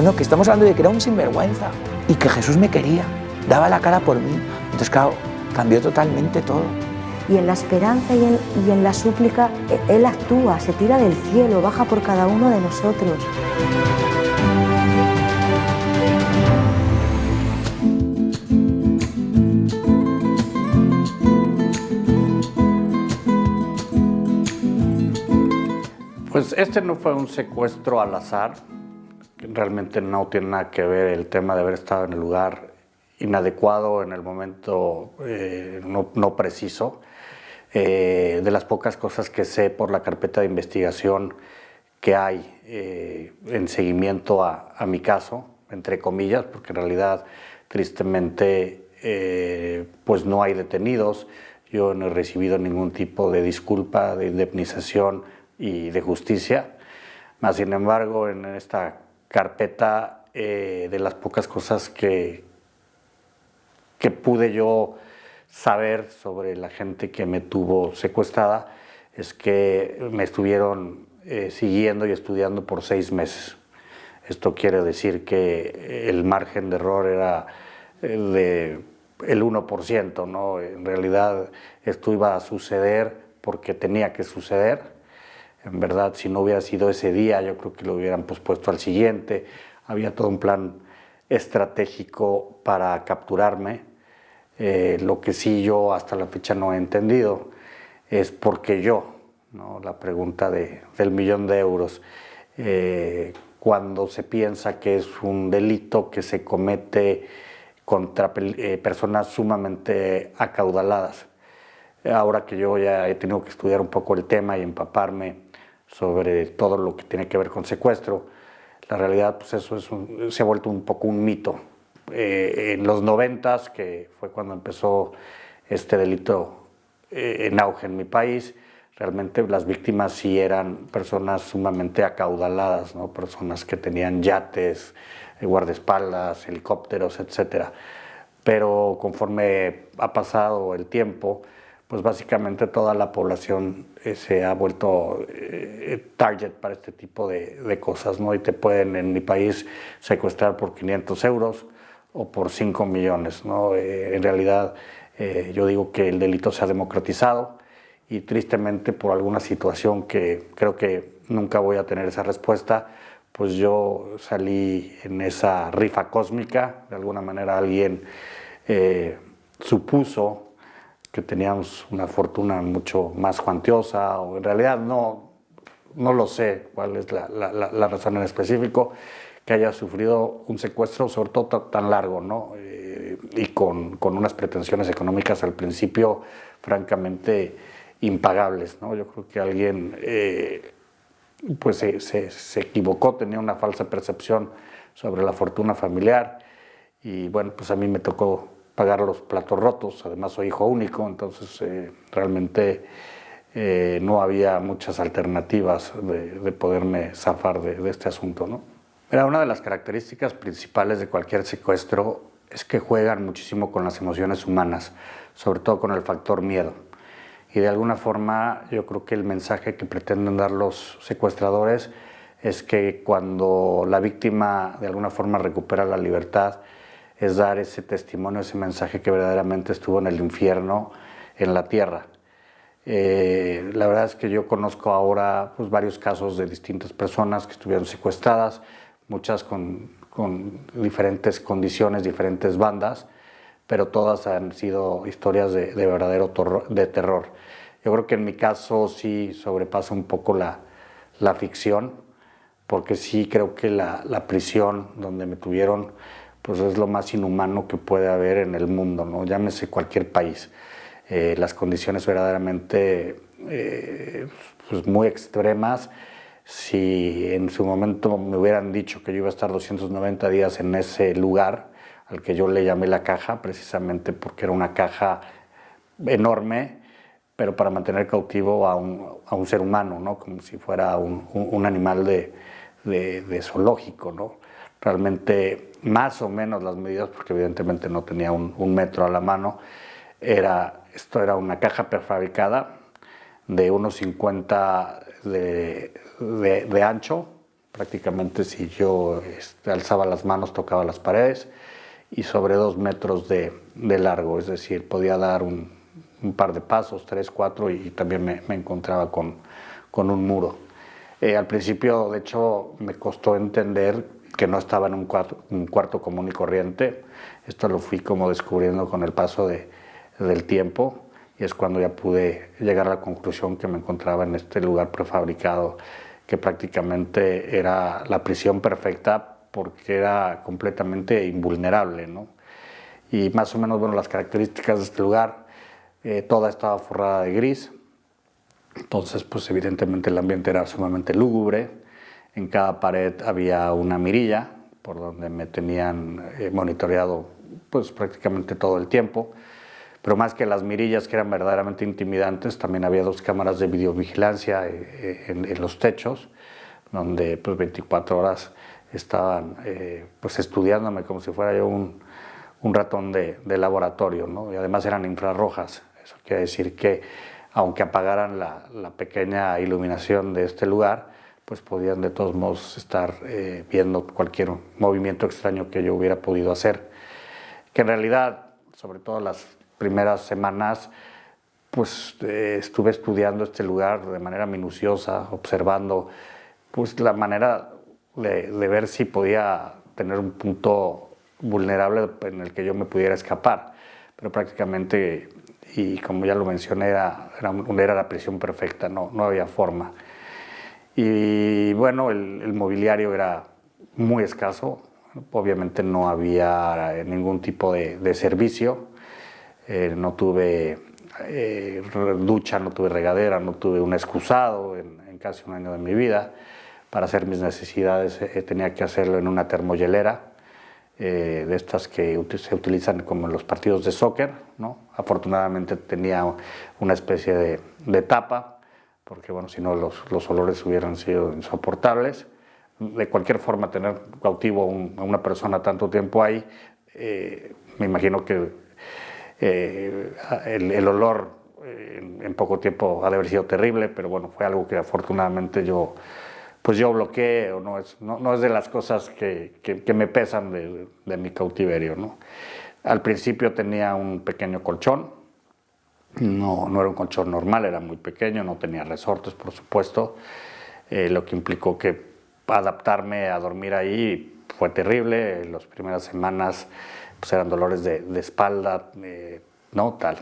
No, que estamos hablando de que era un sinvergüenza y que Jesús me quería, daba la cara por mí. Entonces, claro, cambió totalmente todo. Y en la esperanza y en la súplica, Él actúa, se tira del cielo, baja por cada uno de nosotros. Pues este no fue un secuestro al azar, realmente no tiene nada que ver el tema de haber estado en el lugar inadecuado, en el momento no preciso. De las pocas cosas que sé por la carpeta de investigación que hay en seguimiento a mi caso, entre comillas, porque en realidad tristemente pues no hay detenidos, yo no he recibido ningún tipo de disculpa, de indemnización y de justicia. Más sin embargo, en esta carpeta, de las pocas cosas que pude yo saber sobre la gente que me tuvo secuestrada es que me estuvieron siguiendo y estudiando por 6 meses. Esto quiere decir que el margen de error era de el 1%, ¿no? En realidad esto iba a suceder porque tenía que suceder. En verdad, si no hubiera sido ese día, yo creo que lo hubieran pospuesto al siguiente. Había todo un plan estratégico para capturarme. Lo que sí yo hasta la fecha no he entendido es por qué yo, ¿no? La pregunta del $1.000.000. Cuando se piensa que es un delito que se comete contra personas sumamente acaudaladas. Ahora que yo ya he tenido que estudiar un poco el tema y empaparme sobre todo lo que tiene que ver con secuestro, la realidad pues eso se ha vuelto un poco un mito. En los 90s, que fue cuando empezó este delito en auge en mi país, realmente las víctimas sí eran personas sumamente acaudaladas, ¿no? Personas que tenían yates, guardaespaldas, helicópteros, etc. Pero conforme ha pasado el tiempo, pues básicamente toda la población se ha vuelto target para este tipo de cosas, ¿no? Y te pueden en mi país secuestrar por 500 euros o por 5 millones, ¿no? En realidad yo digo que el delito se ha democratizado y tristemente por alguna situación que creo que nunca voy a tener esa respuesta, pues yo salí en esa rifa cósmica. De alguna manera alguien supuso que teníamos una fortuna mucho más cuantiosa, o en realidad no lo sé cuál es la razón en específico, que haya sufrido un secuestro, sobre todo tan largo, ¿no? Y con unas pretensiones económicas al principio francamente impagables, ¿no? Yo creo que alguien pues se equivocó, tenía una falsa percepción sobre la fortuna familiar y bueno, pues a mí me tocó pagar los platos rotos. Además soy hijo único, entonces realmente no había muchas alternativas de poderme zafar de este asunto, ¿no? Mira, una de las características principales de cualquier secuestro es que juegan muchísimo con las emociones humanas, sobre todo con el factor miedo. Y de alguna forma yo creo que el mensaje que pretenden dar los secuestradores es que cuando la víctima de alguna forma recupera la libertad, es dar ese testimonio, ese mensaje que verdaderamente estuvo en el infierno, en la tierra. La verdad es que yo conozco ahora pues, varios casos de distintas personas que estuvieron secuestradas, muchas con diferentes condiciones, diferentes bandas, pero todas han sido historias de verdadero terror. Yo creo que en mi caso sí sobrepasa un poco la ficción, porque sí creo que la prisión donde me tuvieron pues es lo más inhumano que puede haber en el mundo, ¿no? Llámese cualquier país. Las condiciones verdaderamente pues muy extremas. Si en su momento me hubieran dicho que yo iba a estar 290 días en ese lugar, al que yo le llamé la caja, precisamente porque era una caja enorme, pero para mantener cautivo a un ser humano, ¿no? Como si fuera un animal de zoológico, ¿no? Realmente más o menos las medidas, porque evidentemente no tenía un metro a la mano, esto era una caja prefabricada de 1,50 de ancho Prácticamente si yo alzaba las manos tocaba las paredes y sobre 2 metros de largo, es decir, podía dar un par de pasos, 3, 4 y también me encontraba con un muro. Al principio, de hecho, me costó entender que no estaba en un cuarto común y corriente. Esto lo fui como descubriendo con el paso del tiempo y es cuando ya pude llegar a la conclusión que me encontraba en este lugar prefabricado que prácticamente era la prisión perfecta porque era completamente invulnerable, ¿no? Y más o menos, bueno, las características de este lugar, toda estaba forrada de gris, entonces pues evidentemente el ambiente era sumamente lúgubre, en cada pared había una mirilla por donde me tenían monitoreado pues prácticamente todo el tiempo, pero más que las mirillas que eran verdaderamente intimidantes, también había 2 cámaras de videovigilancia en los techos, donde pues 24 horas estaban pues estudiándome como si fuera yo un ratón de laboratorio, ¿no? Y además eran infrarrojas. Eso quiere decir que aunque apagaran la pequeña iluminación de este lugar, pues podían de todos modos estar viendo cualquier movimiento extraño que yo hubiera podido hacer. Que en realidad, sobre todo las primeras semanas, pues estuve estudiando este lugar de manera minuciosa, observando pues la manera de ver si podía tener un punto vulnerable en el que yo me pudiera escapar. Pero prácticamente, y como ya lo mencioné, era la prisión perfecta, no había forma. Y bueno, el mobiliario era muy escaso, obviamente no había ningún tipo de servicio, no tuve ducha, no tuve regadera, no tuve un excusado en casi un año de mi vida. Para hacer mis necesidades tenía que hacerlo en una termohielera, de estas que se utilizan como en los partidos de soccer, ¿no? Afortunadamente tenía una especie de tapa, porque bueno, si no los olores hubieran sido insoportables. De cualquier forma, tener cautivo a una persona tanto tiempo ahí, me imagino que el olor en poco tiempo ha de haber sido terrible, pero bueno, fue algo que afortunadamente yo bloqueé, o no es de las cosas que me pesan de mi cautiverio, ¿no? Al principio tenía un pequeño colchón, no era un colchón normal, era muy pequeño, no tenía resortes, por supuesto, lo que implicó que adaptarme a dormir ahí fue terrible. Las primeras semanas pues eran dolores de espalda, ¿no? Tal.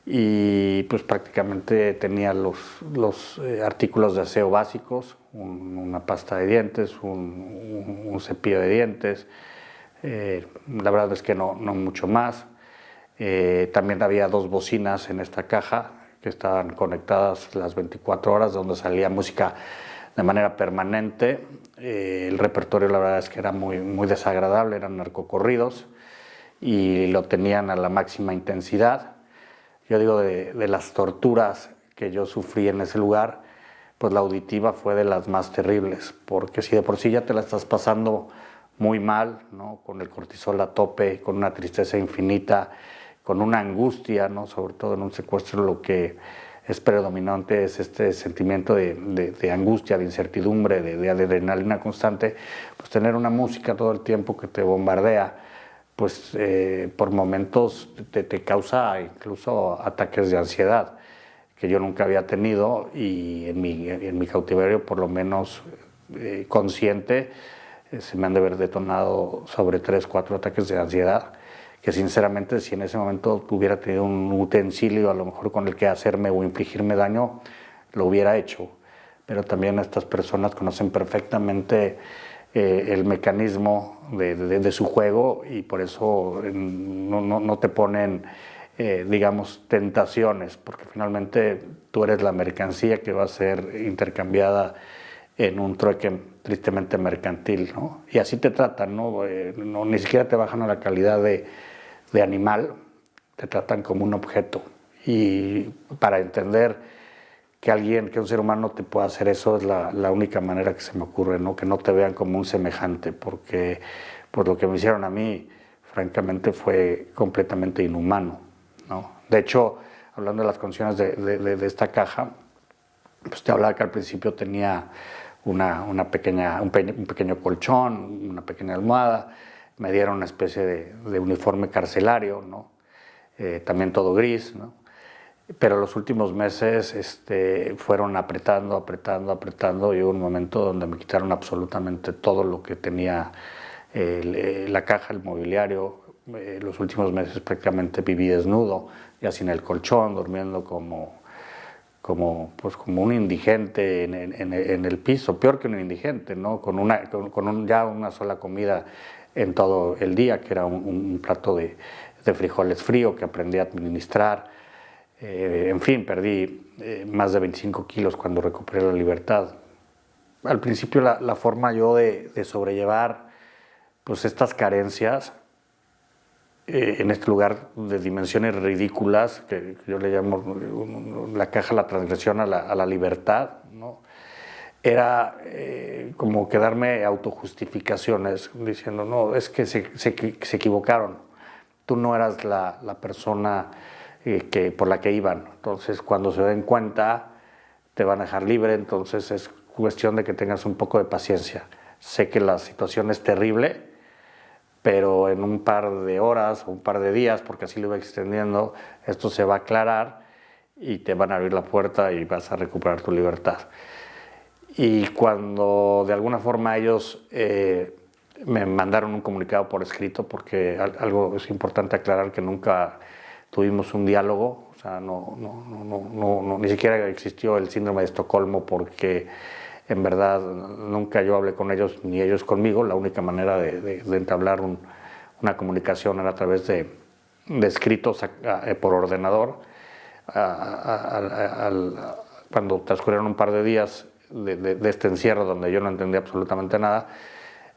Y pues prácticamente tenía los artículos de aseo básicos, una pasta de dientes, un cepillo de dientes, la verdad es que no mucho más. También había 2 bocinas en esta caja que estaban conectadas las 24 horas, donde salía música de manera permanente. El repertorio la verdad es que era muy desagradable, eran narcocorridos y lo tenían a la máxima intensidad. Yo digo de las torturas que yo sufrí en ese lugar, pues la auditiva fue de las más terribles, porque si de por sí ya te la estás pasando muy mal, ¿no? Con el cortisol a tope, con una tristeza infinita, con una angustia, ¿no? Sobre todo en un secuestro lo que es predominante es este sentimiento de angustia, de incertidumbre, de adrenalina constante. Pues tener una música todo el tiempo que te bombardea, pues por momentos te causa incluso ataques de ansiedad que yo nunca había tenido, y en mi cautiverio, por lo menos consciente, se me han de haber detonado sobre 3, 4 ataques de ansiedad, que sinceramente si en ese momento hubiera tenido un utensilio a lo mejor con el que hacerme o infligirme daño, lo hubiera hecho. Pero también estas personas conocen perfectamente el mecanismo de su juego, y por eso no te ponen, digamos, tentaciones, porque finalmente tú eres la mercancía que va a ser intercambiada en un trueque tristemente mercantil, ¿no? Y así te tratan, ¿no? Ni siquiera te bajan a la calidad de animal, te tratan como un objeto. Y para entender que un ser humano te pueda hacer eso es la única manera que se me ocurre, ¿no? Que no te vean como un semejante, porque pues lo que me hicieron a mí, francamente, fue completamente inhumano, ¿no? De hecho, hablando de las condiciones de esta caja, pues te hablaba que al principio tenía un pequeño colchón, una pequeña almohada, me dieron una especie de uniforme carcelario, ¿no? También todo gris, ¿no? Pero los últimos meses fueron apretando, y hubo un momento donde me quitaron absolutamente todo lo que tenía, la caja, el mobiliario. Los últimos meses prácticamente viví desnudo, ya sin el colchón, durmiendo como un indigente en el piso, peor que un indigente, ¿no? Con ya una sola comida en todo el día, que era un plato de frijoles frío que aprendí a administrar. En fin, perdí más de 25 kilos cuando recuperé la libertad. Al principio la forma yo de sobrellevar pues estas carencias en este lugar de dimensiones ridículas, que yo le llamo la caja, la transgresión a la libertad, ¿no? Era como quedarme autojustificaciones, diciendo, no, es que se equivocaron, tú no eras la persona por la que iban, entonces cuando se den cuenta te van a dejar libre, entonces es cuestión de que tengas un poco de paciencia. Sé que la situación es terrible, pero en un par de horas o un par de días, porque así lo iba extendiendo, esto se va a aclarar y te van a abrir la puerta y vas a recuperar tu libertad. Y cuando de alguna forma ellos me mandaron un comunicado por escrito, porque algo es importante aclarar, que nunca tuvimos un diálogo, o sea, ni siquiera existió el síndrome de Estocolmo, porque en verdad nunca yo hablé con ellos ni ellos conmigo. La única manera de entablar una comunicación era a través de escritos por ordenador. Cuando transcurrieron un par de días de este encierro donde yo no entendía absolutamente nada,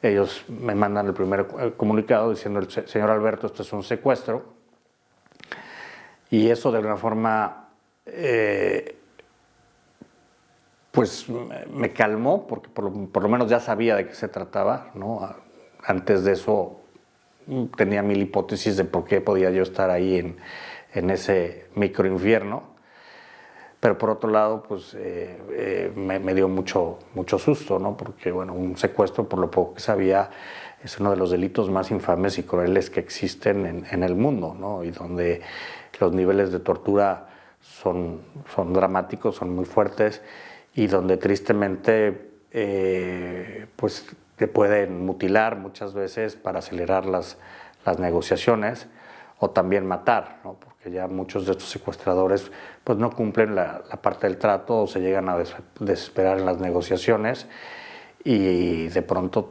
ellos me mandan el primer comunicado diciendo, señor Alberto, esto es un secuestro. Y eso de alguna forma pues me calmó, porque por lo menos ya sabía de qué se trataba, ¿no? Antes de eso tenía mil hipótesis de por qué podía yo estar ahí en ese microinfierno, pero por otro lado pues me dio mucho susto, ¿no? Porque bueno, un secuestro, por lo poco que sabía, es uno de los delitos más infames y crueles que existen en el mundo, ¿no? Y donde los niveles de tortura son dramáticos, son muy fuertes, y donde tristemente pues te pueden mutilar muchas veces para acelerar las negociaciones, o también matar, ¿no? Porque ya muchos de estos secuestradores pues no cumplen la parte del trato, o se llegan a desesperar en las negociaciones y de pronto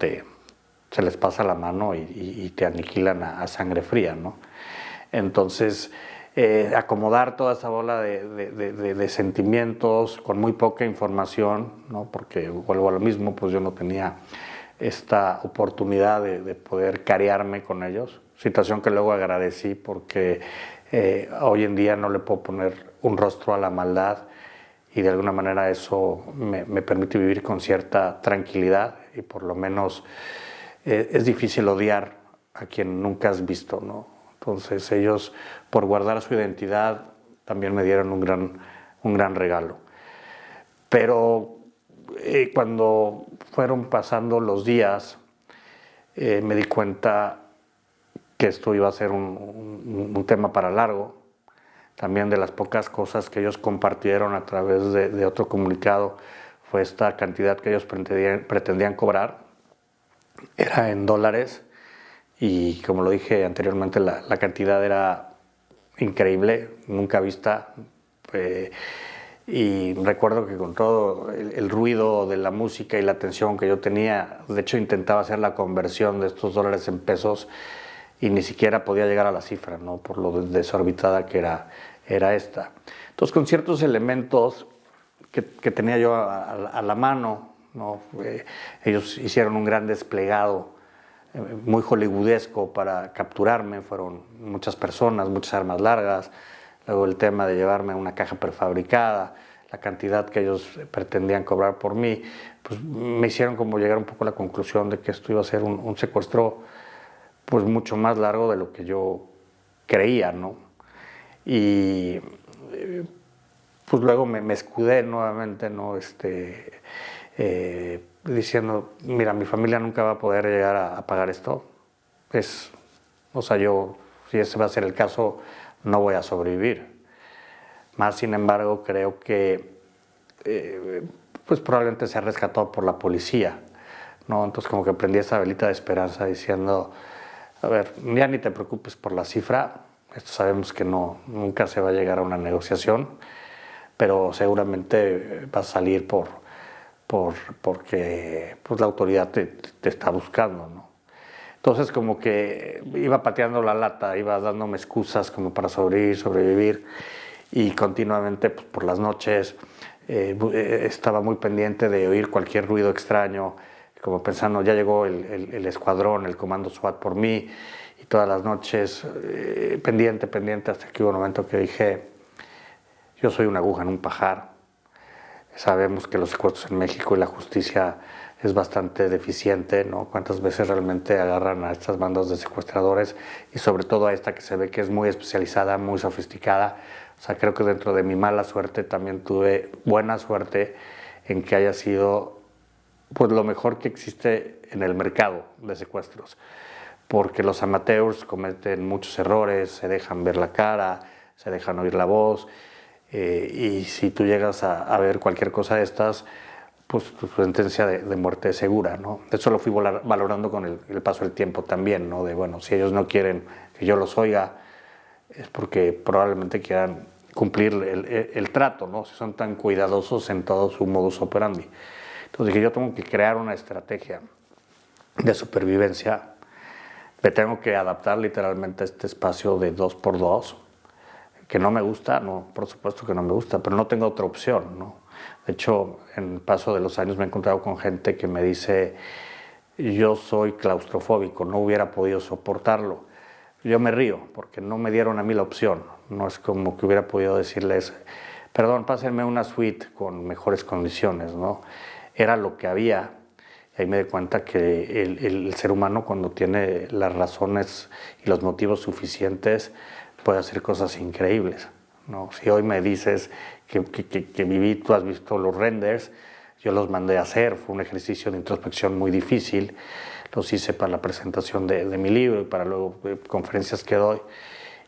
se les pasa la mano y te aniquilan a sangre fría, ¿no? Entonces, acomodar toda esa bola de sentimientos con muy poca información, ¿no? Porque vuelvo a lo mismo, pues yo no tenía esta oportunidad de poder carearme con ellos, situación que luego agradecí, porque hoy en día no le puedo poner un rostro a la maldad, y de alguna manera eso me permite vivir con cierta tranquilidad, y por lo menos es difícil odiar a quien nunca has visto, ¿no? Entonces ellos, por guardar su identidad, también me dieron un gran regalo. Pero cuando fueron pasando los días, me di cuenta que esto iba a ser un tema para largo. También de las pocas cosas que ellos compartieron a través de otro comunicado fue esta cantidad que ellos pretendían cobrar. Era en dólares. Y como lo dije anteriormente, la cantidad era increíble, nunca vista. Y recuerdo que con todo el ruido de la música y la tensión que yo tenía, de hecho intentaba hacer la conversión de estos dólares en pesos y ni siquiera podía llegar a la cifra, ¿no? Por lo desorbitada que era esta. Entonces, con ciertos elementos que tenía yo a la mano, ¿no? Ellos hicieron un gran desplegado muy hollywoodesco para capturarme. Fueron muchas personas, muchas armas largas, luego el tema de llevarme a una caja prefabricada, la cantidad que ellos pretendían cobrar por mí, pues me hicieron como llegar un poco a la conclusión de que esto iba a ser un secuestro pues mucho más largo de lo que yo creía, ¿no? Y pues luego me escudé nuevamente, ¿no? diciendo, mira, mi familia nunca va a poder llegar a pagar esto. O sea, yo, si ese va a ser el caso, no voy a sobrevivir. Más sin embargo, creo que pues probablemente sea rescatado por la policía, ¿no? Entonces como que prendí esa velita de esperanza diciendo, a ver, ya ni te preocupes por la cifra, esto sabemos que nunca se va a llegar a una negociación, pero seguramente va a salir porque pues, la autoridad te está buscando, ¿no? Entonces como que iba pateando la lata, iba dándome excusas como para sobrevivir y continuamente pues, por las noches estaba muy pendiente de oír cualquier ruido extraño, como pensando, ya llegó el escuadrón, el comando SWAT por mí, y todas las noches pendiente, hasta que hubo un momento que dije, yo soy una aguja en un pajar. Sabemos que los secuestros en México y la justicia es bastante deficiente, ¿no? Cuántas veces realmente agarran a estas bandas de secuestradores y sobre todo a esta que se ve que es muy especializada, muy sofisticada. O sea, creo que dentro de mi mala suerte también tuve buena suerte en que haya sido pues lo mejor que existe en el mercado de secuestros, porque los amateurs cometen muchos errores, se dejan ver la cara, se dejan oír la voz, y si tú llegas a ver cualquier cosa de estas, pues tu sentencia de muerte es segura, ¿no? Eso lo fui valorando con el paso del tiempo también, ¿no? De bueno, si ellos no quieren que yo los oiga, es porque probablemente quieran cumplir el trato, ¿no? Si son tan cuidadosos en todo su modus operandi. Entonces dije, yo tengo que crear una estrategia de supervivencia, me tengo que adaptar literalmente a este espacio de 2x2, que no me gusta, no, por supuesto que no me gusta, pero no tengo otra opción, ¿no? De hecho, en el paso de los años me he encontrado con gente que me dice, yo soy claustrofóbico, no hubiera podido soportarlo. Yo me río porque no me dieron a mí la opción, no es como que hubiera podido decirles, perdón, pásenme una suite con mejores condiciones, ¿no? Era lo que había. Y ahí me di cuenta que el ser humano cuando tiene las razones y los motivos suficientes puede hacer cosas increíbles, ¿no? Si hoy me dices que viví, tú has visto los renders, yo los mandé a hacer, fue un ejercicio de introspección muy difícil, los hice para la presentación de mi libro y para luego conferencias que doy,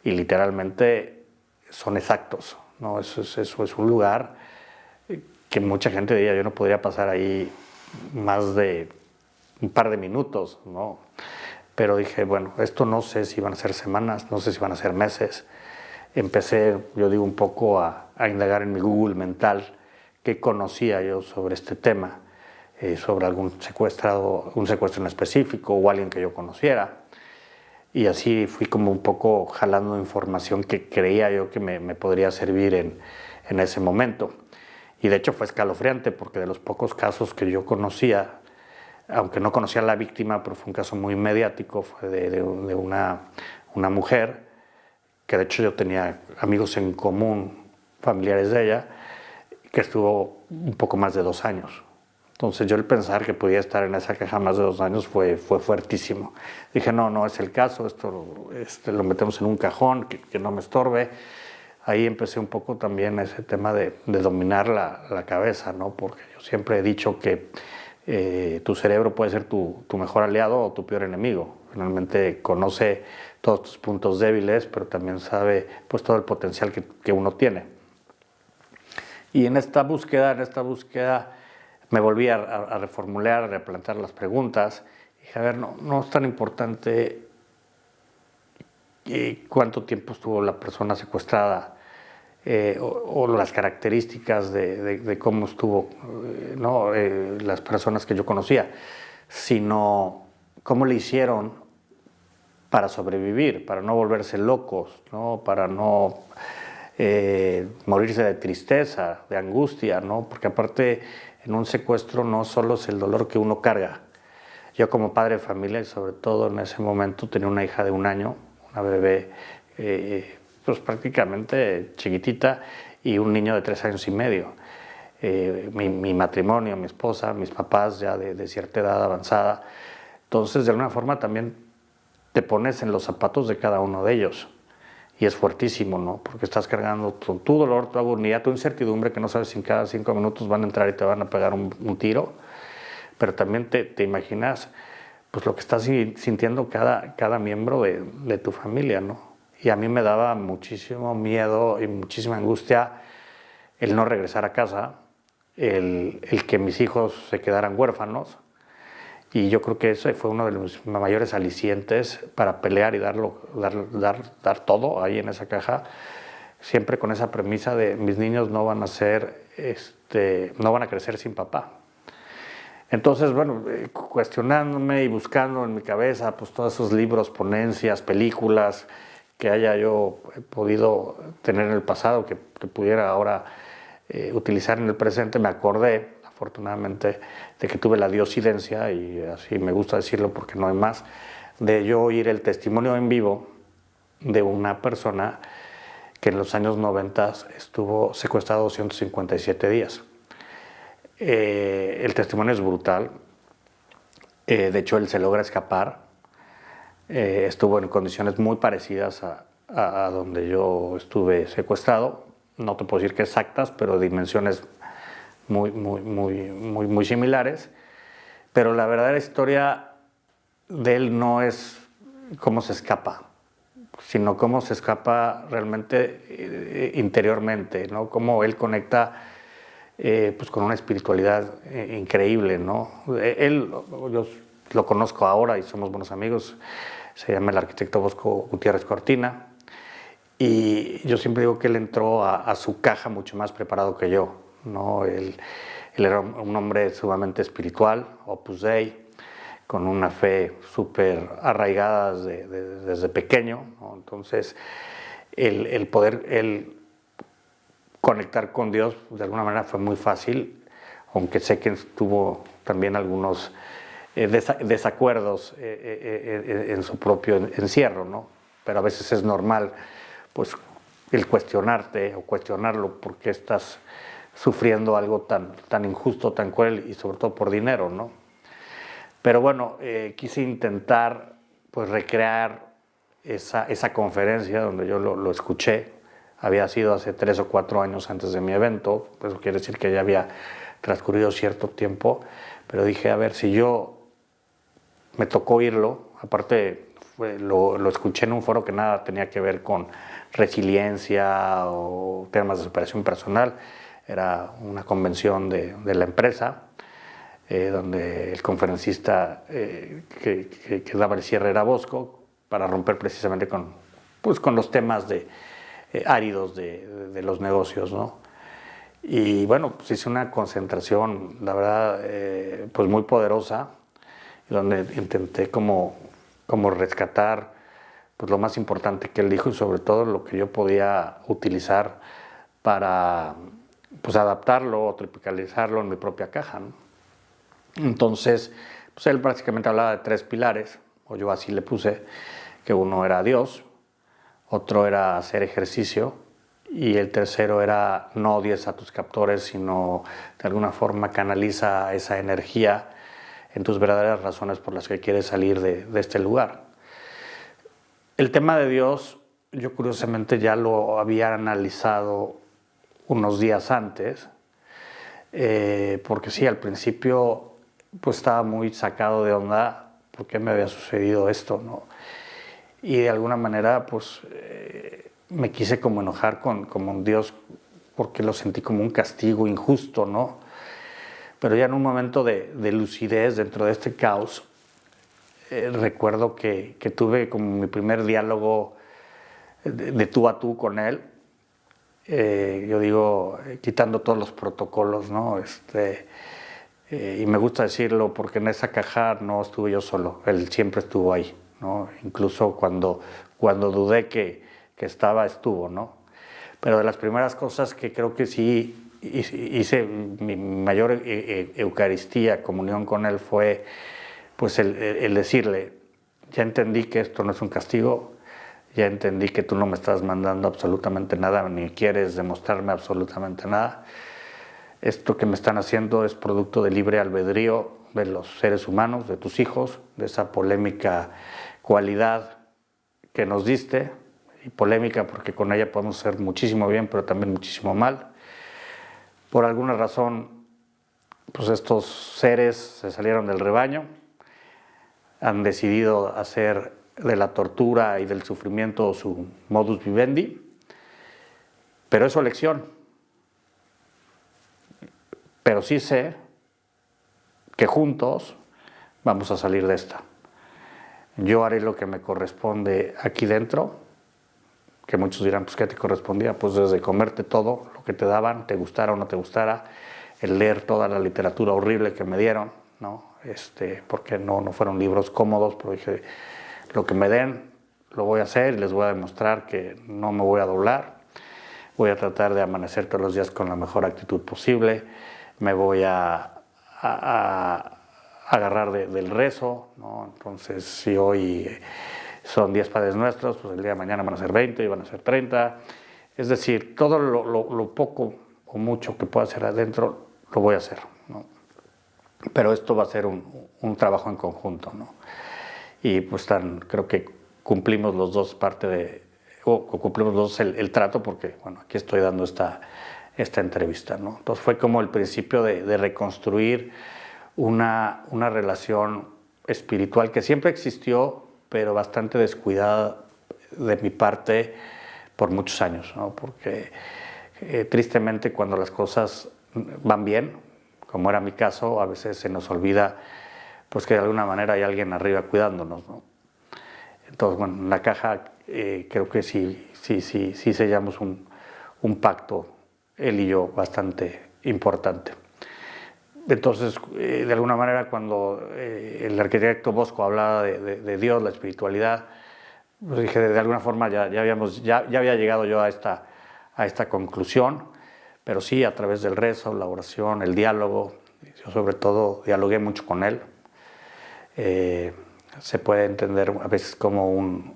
y literalmente son exactos, ¿no? Eso es un lugar que mucha gente diría, yo no podría pasar ahí más de un par de minutos, ¿no? Pero dije, bueno, esto no sé si van a ser semanas, no sé si van a ser meses. Empecé, yo digo, un poco a indagar en mi Google mental qué conocía yo sobre este tema, sobre algún secuestrado, un secuestro en específico o alguien que yo conociera. Y así fui como un poco jalando información que creía yo que me podría servir en ese momento. Y de hecho fue escalofriante porque de los pocos casos que yo conocía, aunque no conocía a la víctima, pero fue un caso muy mediático, fue de una mujer, que de hecho yo tenía amigos en común, familiares de ella, que estuvo un poco más de 2 años. Entonces yo el pensar que podía estar en esa caja más de 2 años fue fuertísimo. Dije, no es el caso, esto lo metemos en un cajón, que no me estorbe. Ahí empecé un poco también ese tema de dominar la cabeza, ¿no? Porque yo siempre he dicho que tu cerebro puede ser tu mejor aliado o tu peor enemigo. Finalmente conoce todos tus puntos débiles, pero también sabe pues, todo el potencial que uno tiene. Y en esta búsqueda me volví a reformular, a replantear las preguntas. Y dije, a ver, no es tan importante cuánto tiempo estuvo la persona secuestrada, o las características de cómo estuvo, ¿no? Las personas que yo conocía, sino cómo le hicieron para sobrevivir, para no volverse locos, ¿no? Para no morirse de tristeza, de angustia, ¿no? Porque aparte en un secuestro no solo es el dolor que uno carga. Yo como padre de familia y sobre todo en ese momento tenía una hija de 1 año, una bebé pues prácticamente chiquitita y un niño de 3 años y medio. Mi matrimonio, mi esposa, mis papás ya de cierta edad avanzada. Entonces de alguna forma también te pones en los zapatos de cada uno de ellos y es fuertísimo, ¿no? Porque estás cargando tu dolor, tu agonía, tu incertidumbre, que no sabes si en cada 5 minutos van a entrar y te van a pegar un tiro, pero también te imaginas pues lo que está sintiendo cada miembro de tu familia, ¿no? Y a mí me daba muchísimo miedo y muchísima angustia el no regresar a casa, el que mis hijos se quedaran huérfanos, y yo creo que ese fue uno de los mayores alicientes para pelear y dar todo ahí en esa caja, siempre con esa premisa de mis niños no van a crecer sin papá. Entonces, bueno, cuestionándome y buscando en mi cabeza pues todos esos libros, ponencias, películas que haya yo podido tener en el pasado, que pudiera ahora utilizar en el presente, me acordé, afortunadamente, de que tuve la diosidencia, y así me gusta decirlo porque no hay más, de yo oír el testimonio en vivo de una persona que en los años 90 estuvo secuestrado 257 días. El testimonio es brutal. De hecho, él se logra escapar. Estuvo en condiciones muy parecidas a donde yo estuve secuestrado. No te puedo decir que exactas, pero dimensiones muy similares. Pero la verdadera historia de él no es cómo se escapa, sino cómo se escapa realmente interiormente, ¿no? Cómo él conecta pues con una espiritualidad increíble, ¿no? Yo lo conozco ahora y somos buenos amigos, se llama el arquitecto Bosco Gutiérrez Cortina, y yo siempre digo que él entró a su caja mucho más preparado que yo, ¿no? Él era un hombre sumamente espiritual, Opus Dei, con una fe súper arraigada desde pequeño, ¿no? Entonces, el poder conectar con Dios de alguna manera fue muy fácil, aunque sé que tuvo también algunos desacuerdos en su propio encierro, ¿no? Pero a veces es normal pues, el cuestionarte o cuestionarlo porque estás sufriendo algo tan injusto, tan cruel, y sobre todo por dinero, ¿no? Pero bueno, quise intentar pues recrear esa conferencia donde yo lo escuché. Había sido hace 3 o 4 años antes de mi evento, eso quiere decir que ya había transcurrido cierto tiempo, pero dije, a ver, si yo me tocó oírlo, aparte lo escuché en un foro que nada tenía que ver con resiliencia o temas de superación personal, era una convención de la empresa, donde el conferencista que daba el cierre era Bosco, para romper precisamente con los temas áridos de los negocios, ¿no? Y bueno, pues hice una concentración, la verdad, pues muy poderosa, donde intenté como rescatar pues lo más importante que él dijo, y sobre todo lo que yo podía utilizar para pues adaptarlo o tropicalizarlo en mi propia caja, ¿no? Entonces, pues él prácticamente hablaba de 3 pilares, o yo así le puse, que uno era Dios, otro era hacer ejercicio, y el tercero era no odies a tus captores, sino de alguna forma canaliza esa energía en tus verdaderas razones por las que quieres salir de este lugar. El tema de Dios, yo curiosamente ya lo había analizado unos días antes, porque sí, al principio pues estaba muy sacado de onda por qué me había sucedido esto, ¿no? Y de alguna manera pues me quise como enojar con Dios, porque lo sentí como un castigo injusto, ¿no? Pero ya en un momento de lucidez dentro de este caos, recuerdo que tuve como mi primer diálogo de tú a tú con él. Yo digo, quitando todos los protocolos, ¿no? Y me gusta decirlo porque en esa caja no estuve yo solo, él siempre estuvo ahí, ¿no? Incluso cuando dudé que estuvo, ¿no? Pero de las primeras cosas que creo que sí hice mi mayor Eucaristía, comunión con él, fue pues el decirle, ya entendí que esto no es un castigo, ya entendí que tú no me estás mandando absolutamente nada, ni quieres demostrarme absolutamente nada. Esto que me están haciendo es producto del libre albedrío de los seres humanos, de tus hijos, de esa polémica cualidad que nos diste, y polémica, porque con ella podemos hacer muchísimo bien, pero también muchísimo mal. Por alguna razón, pues estos seres se salieron del rebaño, han decidido hacer de la tortura y del sufrimiento su modus vivendi, pero es su elección. Pero sí sé que juntos vamos a salir de esta. Yo haré lo que me corresponde aquí dentro, que muchos dirán, pues ¿qué te correspondía? Pues desde comerte todo lo que te daban, te gustara o no te gustara, el leer toda la literatura horrible que me dieron, ¿no? Porque no fueron libros cómodos, pero dije, lo que me den, lo voy a hacer y les voy a demostrar que no me voy a doblar. Voy a tratar de amanecer todos los días con la mejor actitud posible, me voy a agarrar del rezo, ¿no? Entonces, si hoy son 10 Padres Nuestros, pues el día de mañana van a ser 20 y van a ser 30. Es decir, todo lo poco o mucho que pueda hacer adentro, lo voy a hacer, ¿no? Pero esto va a ser un trabajo en conjunto, ¿no? Y pues creo que cumplimos los dos cumplimos los dos el trato, porque, bueno, aquí estoy dando esta entrevista, ¿no? Entonces fue como el principio de reconstruir una relación espiritual que siempre existió, pero bastante descuidada de mi parte por muchos años, ¿no? Porque tristemente cuando las cosas van bien, como era mi caso, a veces se nos olvida pues que de alguna manera hay alguien arriba cuidándonos, ¿no? Entonces, bueno, en la caja creo que sí sellamos un pacto, él y yo, bastante importante. Entonces, de alguna manera, cuando el arquitecto Bosco hablaba de Dios, la espiritualidad, pues dije, de alguna forma ya había llegado yo a esta conclusión, pero sí a través del rezo, la oración, el diálogo. Yo sobre todo dialogué mucho con él. Se puede entender a veces como un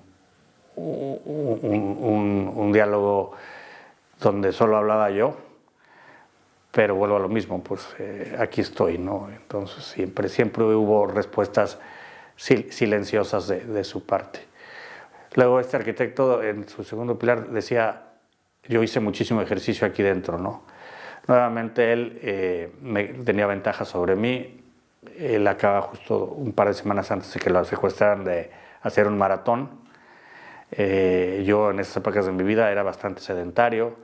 diálogo donde solo hablaba yo, pero vuelvo a lo mismo, pues aquí estoy, ¿no? Entonces siempre hubo respuestas silenciosas de su parte. Luego este arquitecto en su segundo pilar decía, yo hice muchísimo ejercicio aquí dentro, ¿no? Nuevamente él tenía ventaja sobre mí. Él acaba justo un par de semanas antes de que lo secuestraran de hacer un maratón. Yo en esas épocas de mi vida era bastante sedentario,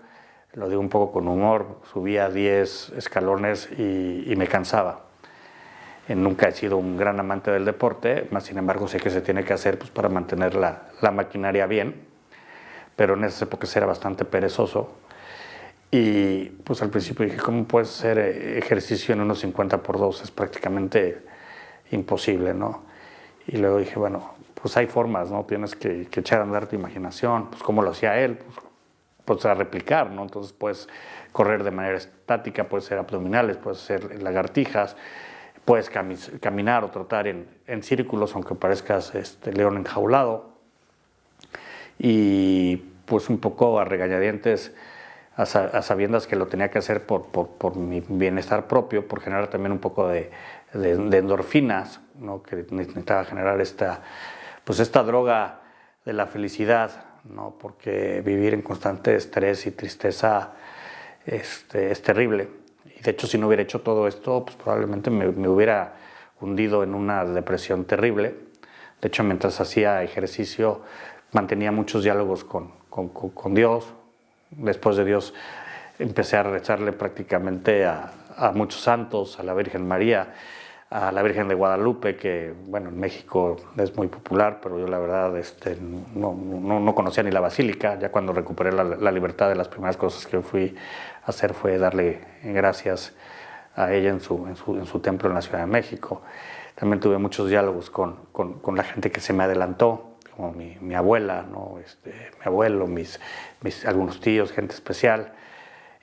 lo digo un poco con humor, subía 10 escalones y me cansaba. Nunca he sido un gran amante del deporte, más sin embargo sé que se tiene que hacer pues, para mantener la maquinaria bien, pero en esas épocas era bastante perezoso. Y pues al principio dije, ¿cómo puedes hacer ejercicio en unos 50x2? Es prácticamente imposible, ¿no? Y luego dije, bueno, pues hay formas, ¿no? Tienes que echar a andar tu imaginación, pues como lo hacía él, pues a replicar, ¿no? Entonces puedes correr de manera estática, puedes hacer abdominales, puedes hacer lagartijas, puedes caminar o trotar en círculos, aunque parezcas león enjaulado. Y pues un poco a regañadientes, a sabiendas que lo tenía que hacer por mi bienestar propio, por generar también un poco de endorfinas, ¿no? Que necesitaba generar esta droga de la felicidad, ¿no? Porque vivir en constante estrés y tristeza es terrible. Y de hecho, si no hubiera hecho todo esto, pues probablemente me hubiera hundido en una depresión terrible. De hecho, mientras hacía ejercicio, mantenía muchos diálogos con Dios. Después de Dios empecé a rezarle prácticamente a muchos santos, a la Virgen María, a la Virgen de Guadalupe, que bueno, en México es muy popular, pero yo la verdad no conocía ni la basílica. Ya cuando recuperé la libertad, de las primeras cosas que fui a hacer fue darle gracias a ella en su templo en la Ciudad de México. También tuve muchos diálogos con la gente que se me adelantó, como mi abuela, ¿no? Mi abuelo, algunos tíos, gente especial,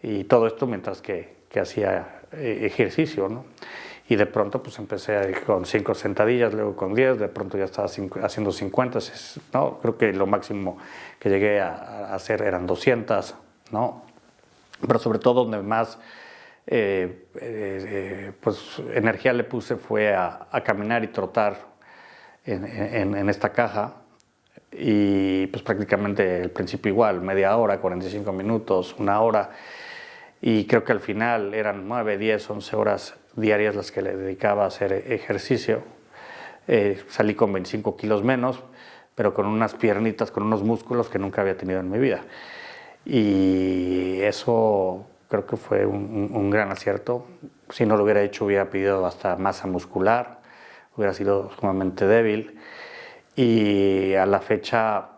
y todo esto mientras que hacía ejercicio, ¿no? Y de pronto pues empecé con 5 sentadillas, luego con 10, de pronto ya estaba haciendo 50, ¿no? Creo que lo máximo que llegué a hacer eran 200, ¿no? Pero sobre todo donde más pues energía le puse fue a caminar y trotar en esta caja. y pues prácticamente al principio igual, media hora, 45 minutos, una hora, y creo que al final eran 9, 10, 11 horas diarias las que le dedicaba a hacer ejercicio. Salí con 25 kilos menos, pero con unas piernitas, con unos músculos que nunca había tenido en mi vida. Y eso creo que fue un gran acierto. Si no lo hubiera hecho, hubiera pedido hasta masa muscular, hubiera sido sumamente débil. Y a la fecha,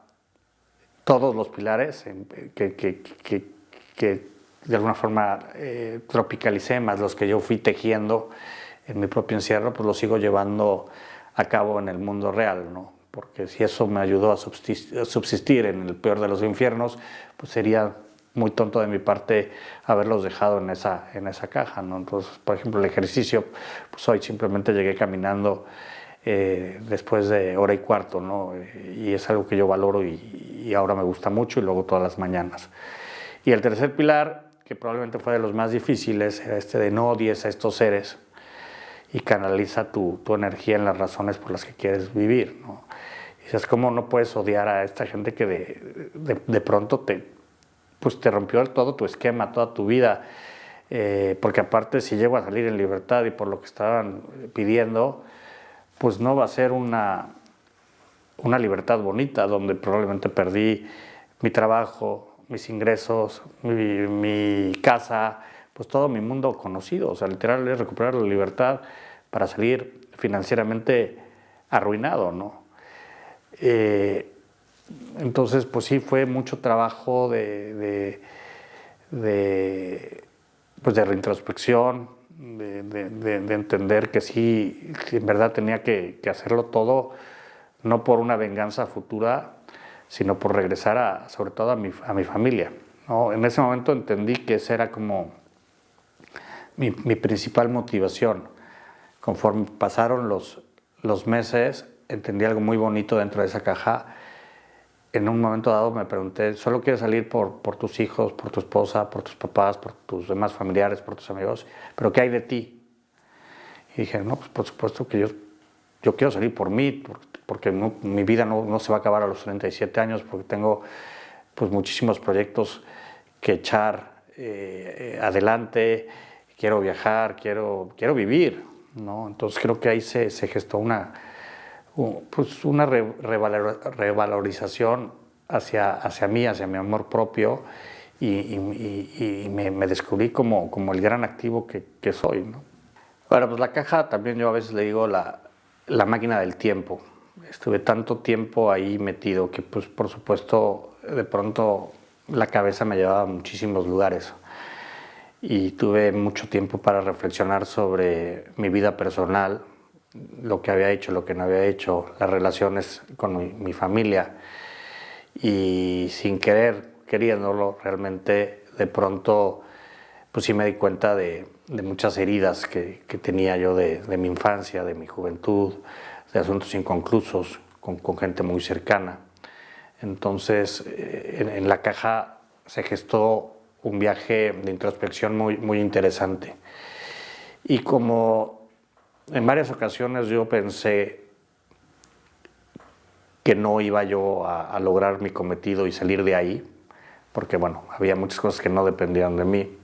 todos los pilares que de alguna forma tropicalicé, más los que yo fui tejiendo en mi propio encierro, pues los sigo llevando a cabo en el mundo real, ¿no? Porque si eso me ayudó a subsistir en el peor de los infiernos, pues sería muy tonto de mi parte haberlos dejado en esa caja, ¿no? Entonces, por ejemplo, el ejercicio, pues hoy simplemente llegué caminando después de hora y cuarto, ¿no? Y es algo que yo valoro y ahora me gusta mucho, y luego todas las mañanas. Y el tercer pilar, que probablemente fue de los más difíciles, era este de no odies a estos seres y canaliza tu energía en las razones por las que quieres vivir, ¿no? Y dices, ¿cómo no puedes odiar a esta gente que de pronto te rompió todo tu esquema, toda tu vida? Porque aparte, si llego a salir en libertad y por lo que estaban pidiendo, pues no va a ser una libertad bonita, donde probablemente perdí mi trabajo, mis ingresos, mi casa, pues todo mi mundo conocido. O sea, literal es recuperar la libertad para salir financieramente arruinado, ¿no? Entonces, pues sí, fue mucho trabajo de reintrospección, de entender que sí, en verdad tenía que hacerlo todo, no por una venganza futura, sino por regresar sobre todo a mi familia, ¿no? En ese momento entendí que esa era como mi principal motivación. Conforme pasaron los meses, entendí algo muy bonito dentro de esa caja. En un momento dado me pregunté, ¿solo quieres salir por tus hijos, por tu esposa, por tus papás, por tus demás familiares, por tus amigos? ¿Pero qué hay de ti? Y dije, no, pues por supuesto que yo quiero salir por mí, porque mi vida no se va a acabar a los 37 años, porque tengo pues muchísimos proyectos que echar adelante, quiero viajar, quiero vivir, ¿no? Entonces creo que ahí se gestó una revalorización hacia mí, hacia mi amor propio, y me descubrí como el gran activo que soy, ¿no? Bueno, pues la caja también yo a veces le digo la máquina del tiempo. Estuve tanto tiempo ahí metido que, pues, por supuesto, de pronto la cabeza me llevaba a muchísimos lugares. Y tuve mucho tiempo para reflexionar sobre mi vida personal, lo que había hecho, lo que no había hecho, las relaciones con mi familia. Y sin querer, queriéndolo, realmente de pronto pues sí me di cuenta de muchas heridas que tenía yo de mi infancia, de mi juventud, de asuntos inconclusos con gente muy cercana. Entonces en la caja se gestó un viaje de introspección muy interesante. Y como en varias ocasiones yo pensé que no iba yo a lograr mi cometido y salir de ahí, porque bueno, había muchas cosas que no dependían de mí,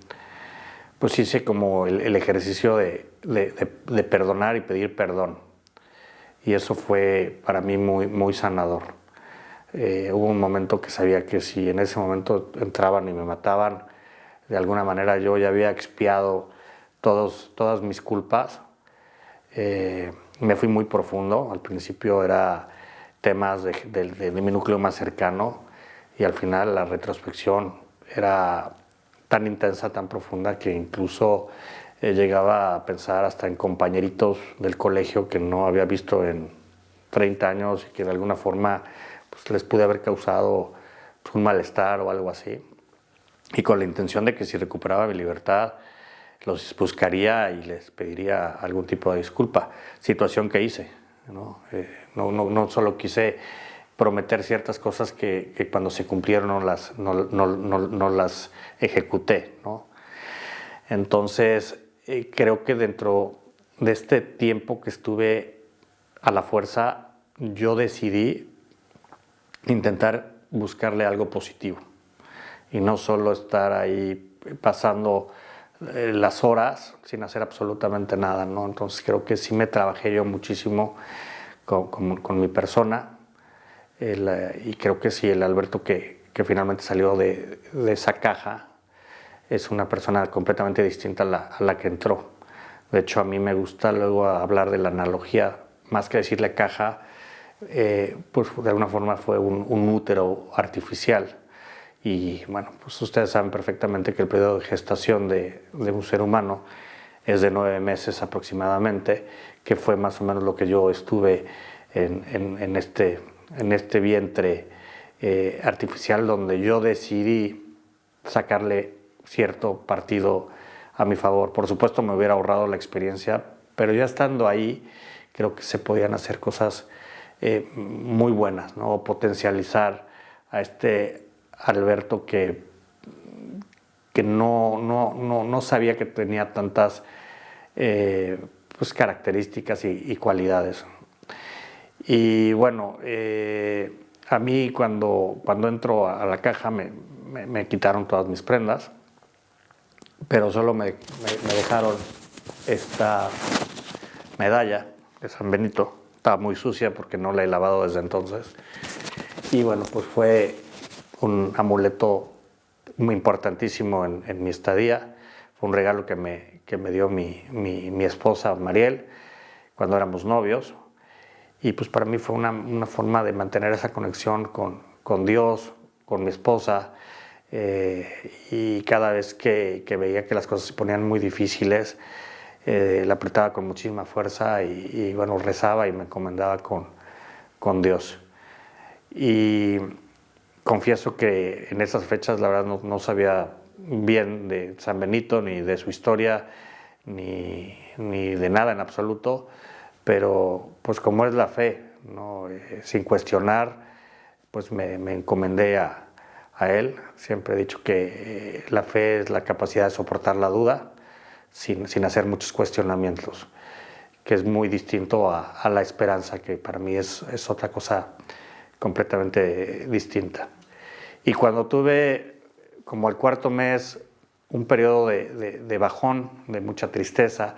pues hice como el ejercicio de perdonar y pedir perdón. Y eso fue para mí muy sanador. Hubo un momento que sabía que si en ese momento entraban y me mataban, de alguna manera yo ya había expiado todas mis culpas. Me fui muy profundo. Al principio era temas de mi núcleo más cercano, y al final la retrospección era tan intensa, tan profunda, que incluso llegaba a pensar hasta en compañeritos del colegio que no había visto en 30 años y que de alguna forma pues, les pude haber causado pues, un malestar o algo así. Y con la intención de que si recuperaba mi libertad, los buscaría y les pediría algún tipo de disculpa, situación que hice, ¿no? No solo quise prometer ciertas cosas que cuando se cumplieron no las ejecuté, ¿no? Entonces creo que dentro de este tiempo que estuve a la fuerza, yo decidí intentar buscarle algo positivo y no solo estar ahí pasando las horas sin hacer absolutamente nada, ¿no? Entonces creo que sí me trabajé yo muchísimo con mi persona y creo que sí, el Alberto que finalmente salió de esa caja es una persona completamente distinta a la que entró. De hecho, a mí me gusta luego hablar de la analogía, más que decirle caja, pues de alguna forma fue un útero artificial. Y bueno, pues ustedes saben perfectamente que el periodo de gestación de un ser humano es de 9 meses aproximadamente, que fue más o menos lo que yo estuve en este vientre artificial, donde yo decidí sacarle cierto partido a mi favor. Por supuesto me hubiera ahorrado la experiencia, pero ya estando ahí creo que se podían hacer cosas muy buenas, ¿no? Potencializar a este Alberto que no sabía que tenía tantas pues características y cualidades. Y bueno, a mí cuando entro a la caja me quitaron todas mis prendas, pero solo me dejaron esta medalla de San Benito. Estaba muy sucia porque no la he lavado desde entonces. Y bueno, pues fue un amuleto muy importantísimo en mi estadía. Fue un regalo que me dio mi esposa Mariel cuando éramos novios. Y pues para mí fue una forma de mantener esa conexión con Dios, con mi esposa. Y cada vez que veía que las cosas se ponían muy difíciles, la apretaba con muchísima fuerza y bueno, rezaba y me encomendaba con Dios. Y confieso que en esas fechas la verdad no sabía bien de San Benito, ni de su historia, ni de nada en absoluto, pero pues como es la fe, ¿no? Sin cuestionar, pues me encomendé a él. Siempre he dicho que la fe es la capacidad de soportar la duda sin hacer muchos cuestionamientos, que es muy distinto a la esperanza, que para mí es otra cosa completamente distinta. Y cuando tuve, como al cuarto mes, un periodo de bajón, de mucha tristeza,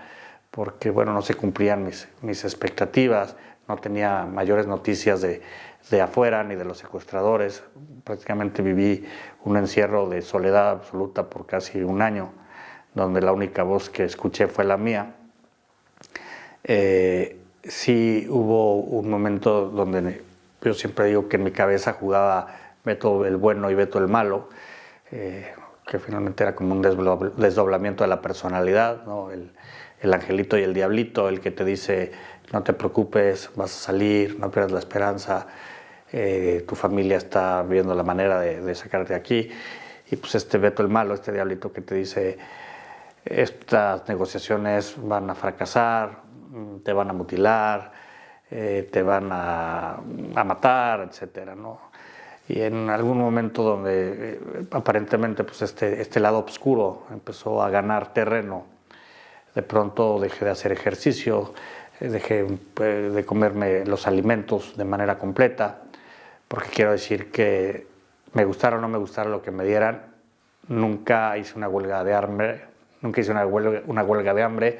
porque bueno, no se cumplían mis expectativas, no tenía mayores noticias de afuera ni de los secuestradores. Prácticamente viví un encierro de soledad absoluta por casi un año, donde la única voz que escuché fue la mía. Sí hubo un momento donde yo siempre digo que en mi cabeza jugaba Beto el bueno y Beto el malo, que finalmente era como un desdoblamiento de la personalidad, ¿no? El angelito y el diablito, el que te dice no te preocupes, vas a salir, no pierdas la esperanza, tu familia está viendo la manera de sacarte de aquí. Y pues este Beto el malo, este diablito que te dice estas negociaciones van a fracasar, te van a mutilar, te van a matar, etcétera, ¿no? Y en algún momento donde aparentemente pues este lado oscuro empezó a ganar terreno, de pronto dejé de hacer ejercicio, dejé de comerme los alimentos de manera completa, porque quiero decir que me gustara o no me gustara lo que me dieran, nunca hice una huelga de hambre,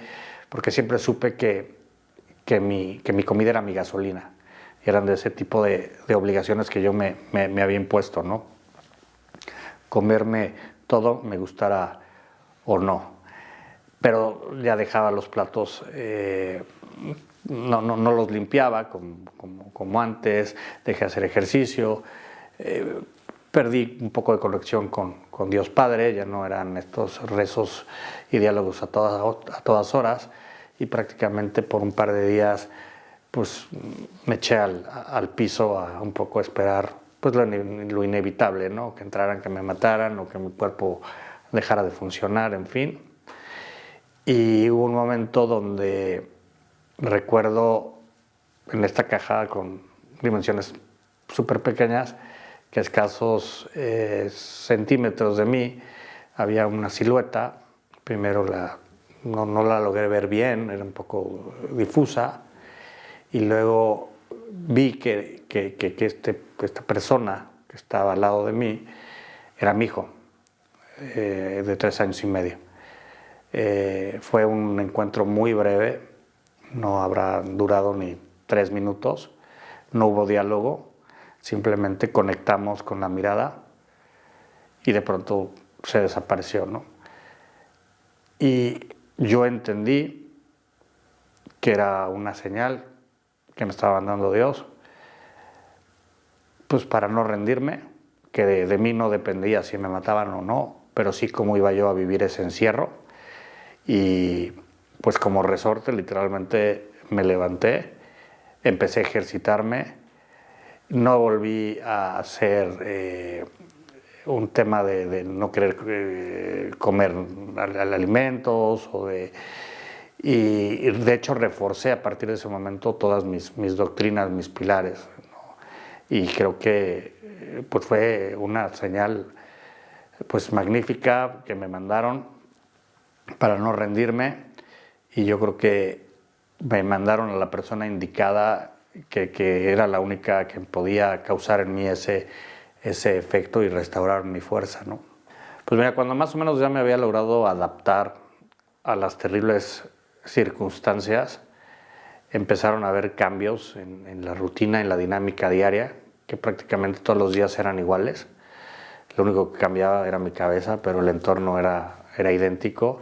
porque siempre supe que mi comida era mi gasolina. Eran de ese tipo de obligaciones que yo me había impuesto, ¿no? Comerme todo, me gustara o no. Pero ya dejaba los platos, no los limpiaba como antes, dejé de hacer ejercicio, perdí un poco de conexión con Dios Padre, ya no eran estos rezos y diálogos a todas horas, y prácticamente por un par de días pues me eché al piso a un poco esperar pues lo inevitable, ¿no? Que entraran, que me mataran o que mi cuerpo dejara de funcionar, en fin. Y hubo un momento donde recuerdo en esta caja con dimensiones súper pequeñas, que a escasos centímetros de mí había una silueta. Primero no la logré ver bien, era un poco difusa, y luego vi que esta persona que estaba al lado de mí era mi hijo, de 3 años y medio. Fue un encuentro muy breve, no habrá durado ni 3 minutos, no hubo diálogo, simplemente conectamos con la mirada y de pronto se desapareció, ¿no? Y yo entendí que era una señal que me estaba dando Dios, pues para no rendirme, que de mí no dependía si me mataban o no, pero sí cómo iba yo a vivir ese encierro. Y pues como resorte literalmente me levanté, empecé a ejercitarme, no volví a hacer un tema de no querer comer alimentos y de hecho reforcé a partir de ese momento todas mis doctrinas, mis pilares, ¿no? Y creo que pues fue una señal pues magnífica que me mandaron para no rendirme, y yo creo que me mandaron a la persona indicada que era la única que podía causar en mí ese efecto y restaurar mi fuerza, ¿no? Pues mira, cuando más o menos ya me había logrado adaptar a las terribles circunstancias, empezaron a haber cambios en la rutina, en la dinámica diaria, que prácticamente todos los días eran iguales. Lo único que cambiaba era mi cabeza, pero el entorno era idéntico.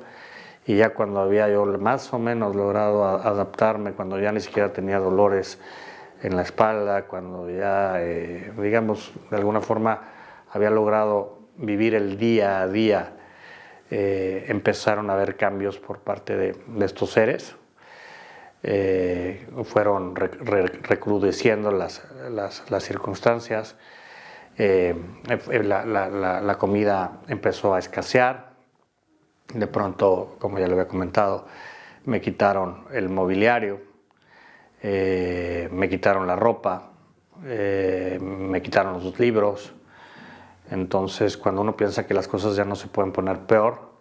Y ya cuando había yo más o menos logrado adaptarme, cuando ya ni siquiera tenía dolores en la espalda, cuando ya, digamos, de alguna forma había logrado vivir el día a día, empezaron a haber cambios por parte de estos seres. Fueron recrudeciendo las circunstancias. La comida empezó a escasear. De pronto, como ya lo había comentado, me quitaron el mobiliario, me quitaron la ropa, me quitaron los libros. Entonces, cuando uno piensa que las cosas ya no se pueden poner peor,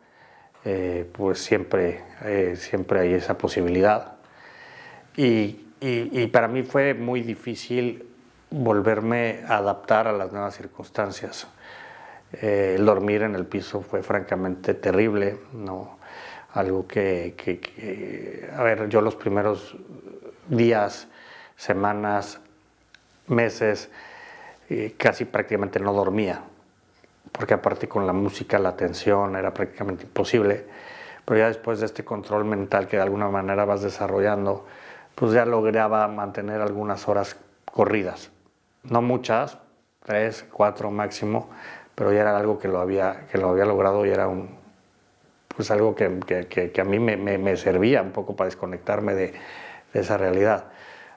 pues siempre hay esa posibilidad. Y para mí fue muy difícil volverme a adaptar a las nuevas circunstancias. El dormir en el piso fue francamente terrible, ¿no? Algo a ver, yo los primeros días, semanas, meses, casi prácticamente no dormía, porque aparte con la música, la tensión era prácticamente imposible. Pero ya después de este control mental que de alguna manera vas desarrollando, pues ya lograba mantener algunas horas corridas. No muchas, 3, 4 máximo, pero ya era algo que lo había logrado y era pues algo que a mí me servía un poco para desconectarme de esa realidad.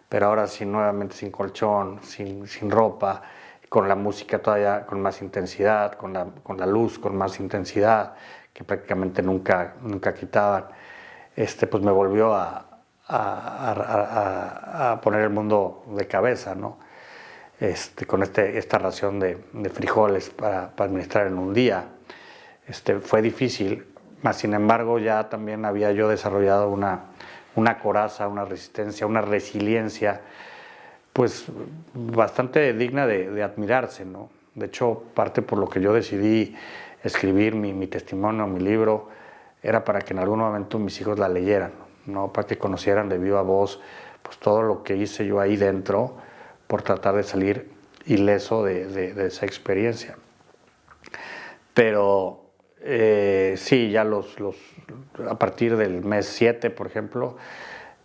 Pero ahora sí, nuevamente sin colchón, sin ropa, con la música todavía con más intensidad, con la luz con más intensidad, que prácticamente nunca quitaban, pues me volvió a poner el mundo de cabeza, ¿no? Con esta ración de frijoles para administrar en un día. Fue difícil, mas sin embargo ya también había yo desarrollado una coraza, una resistencia, una resiliencia, pues bastante digna de admirarse, ¿no? De hecho, parte por lo que yo decidí escribir mi testimonio, mi libro, era para que en algún momento mis hijos la leyeran, ¿no? Para que conocieran de viva voz pues todo lo que hice yo ahí dentro, por tratar de salir ileso de esa experiencia. Pero sí, ya a partir del mes 7, por ejemplo,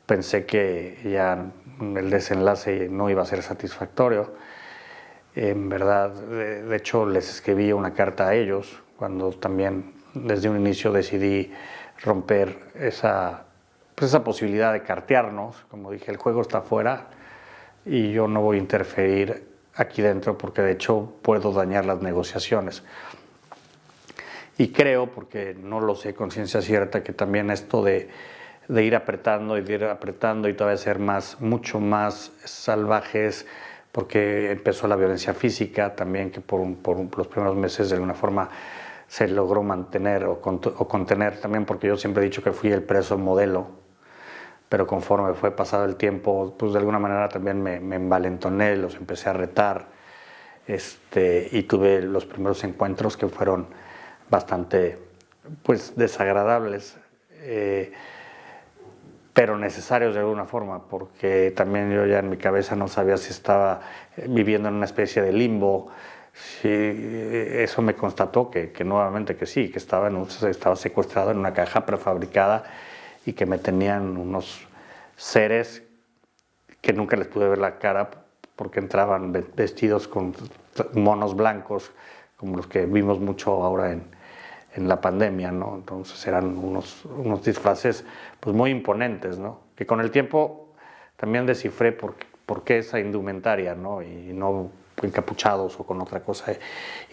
pensé que ya el desenlace no iba a ser satisfactorio. En verdad, de hecho, les escribí una carta a ellos, cuando también desde un inicio decidí romper esa posibilidad de cartearnos. Como dije, el juego está afuera y yo no voy a interferir aquí dentro, porque de hecho puedo dañar las negociaciones. Y creo, porque no lo sé con ciencia cierta, que también esto de ir apretando y todavía ser mucho más salvajes, porque empezó la violencia física también, que por los primeros meses de alguna forma se logró mantener o contener, también porque yo siempre he dicho que fui el preso modelo pero conforme fue pasado el tiempo, pues de alguna manera también me envalentoné, los empecé a retar, y tuve los primeros encuentros que fueron bastante, pues, desagradables, pero necesarios de alguna forma, porque también yo ya en mi cabeza no sabía si estaba viviendo en una especie de limbo. Sí, eso me constató que nuevamente que sí, que estaba secuestrado en una caja prefabricada y que me tenían unos seres que nunca les pude ver la cara porque entraban vestidos con monos blancos, como los que vimos mucho ahora en la pandemia, ¿no? Entonces eran unos disfraces pues muy imponentes, ¿no? Que con el tiempo también descifré por qué esa indumentaria, ¿no? Y no encapuchados o con otra cosa.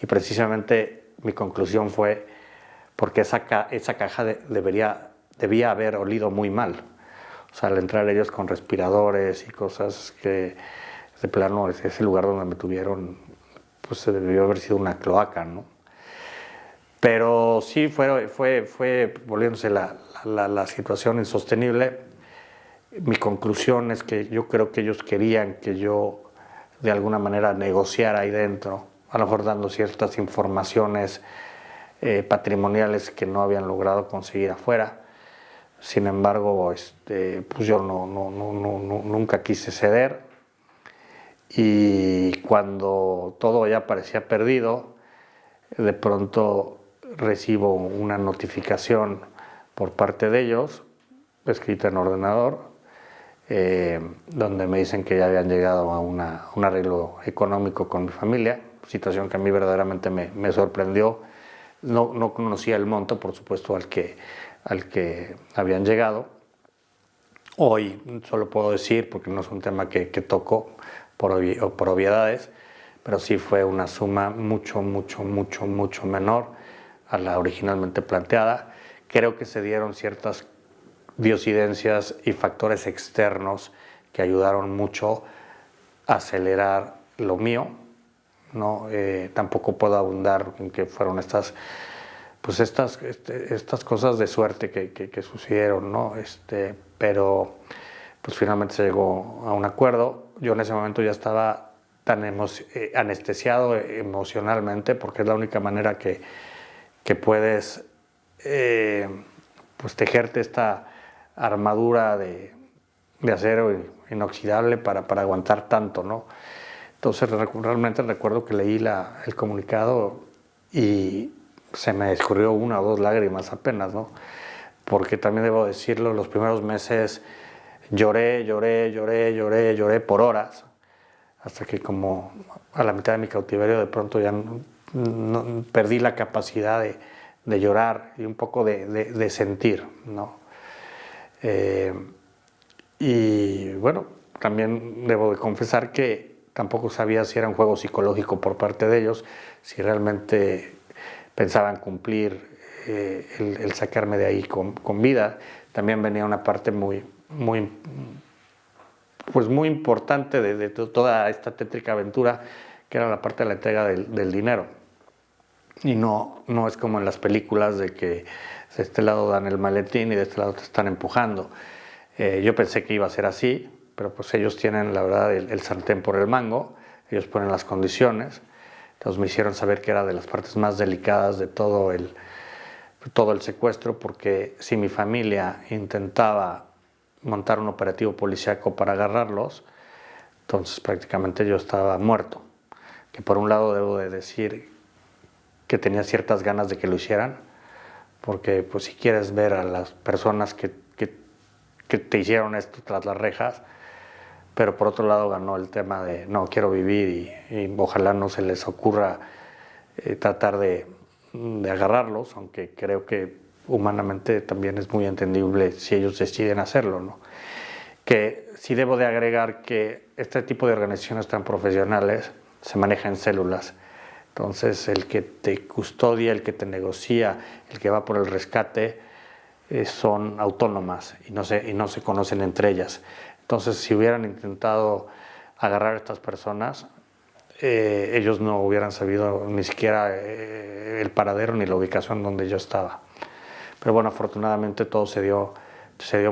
Y precisamente mi conclusión fue porque esa caja debía haber olido muy mal. O sea, al entrar ellos con respiradores y cosas que de plano ese lugar donde me tuvieron, pues se debió haber sido una cloaca, ¿no? Pero sí fue volviéndose la situación insostenible. Mi conclusión es que yo creo que ellos querían que yo de alguna manera negociara ahí dentro, a lo mejor dando ciertas informaciones patrimoniales que no habían logrado conseguir afuera. Sin embargo, pues yo nunca quise ceder, y cuando todo ya parecía perdido, de pronto recibo una notificación por parte de ellos, escrita en ordenador, donde me dicen que ya habían llegado a un arreglo económico con mi familia, situación que a mí verdaderamente me sorprendió. No conocía el monto, por supuesto, al que habían llegado. Hoy solo puedo decir, porque no es un tema que toco por obviedades, pero sí fue una suma mucho menor a la originalmente planteada. Creo que se dieron ciertas diosidencias y factores externos que ayudaron mucho a acelerar lo mío, ¿no? Tampoco puedo abundar en que fueron estas cosas de suerte que sucedieron, ¿no? Pero pues finalmente se llegó a un acuerdo. Yo en ese momento ya estaba tan anestesiado emocionalmente, porque es la única manera que puedes pues tejerte esta armadura de acero inoxidable para aguantar tanto, ¿no? Entonces realmente recuerdo que leí el comunicado y se me escurrió una o dos lágrimas apenas, ¿no? Porque también debo decirlo, los primeros meses lloré por horas, hasta que como a la mitad de mi cautiverio de pronto ya perdí la capacidad de llorar y un poco de sentir, ¿no? Y bueno, también debo de confesar que tampoco sabía si era un juego psicológico por parte de ellos, si realmente pensaban cumplir el sacarme de ahí con vida. También venía una parte muy importante de toda esta tétrica aventura, que era la parte de la entrega del dinero. Y no es como en las películas de que de este lado dan el maletín y de este lado te están empujando. Yo pensé que iba a ser así, pero pues ellos tienen la verdad el sartén por el mango, ellos ponen las condiciones. Entonces me hicieron saber que era de las partes más delicadas de todo el secuestro, porque si mi familia intentaba montar un operativo policíaco para agarrarlos, entonces prácticamente yo estaba muerto. Que por un lado debo de decir que tenía ciertas ganas de que lo hicieran, porque pues si quieres ver a las personas que te hicieron esto tras las rejas, pero por otro lado ganó el tema de no, quiero vivir y ojalá no se les ocurra tratar de agarrarlos, aunque creo que humanamente también es muy entendible si ellos deciden hacerlo, ¿no? Que sí debo de agregar que este tipo de organizaciones tan profesionales se maneja en células. Entonces el que te custodia, el que te negocia, el que va por el rescate, son autónomas y no se conocen entre ellas. Entonces si hubieran intentado agarrar a estas personas, ellos no hubieran sabido ni siquiera el paradero ni la ubicación donde yo estaba. Pero bueno, afortunadamente todo se dio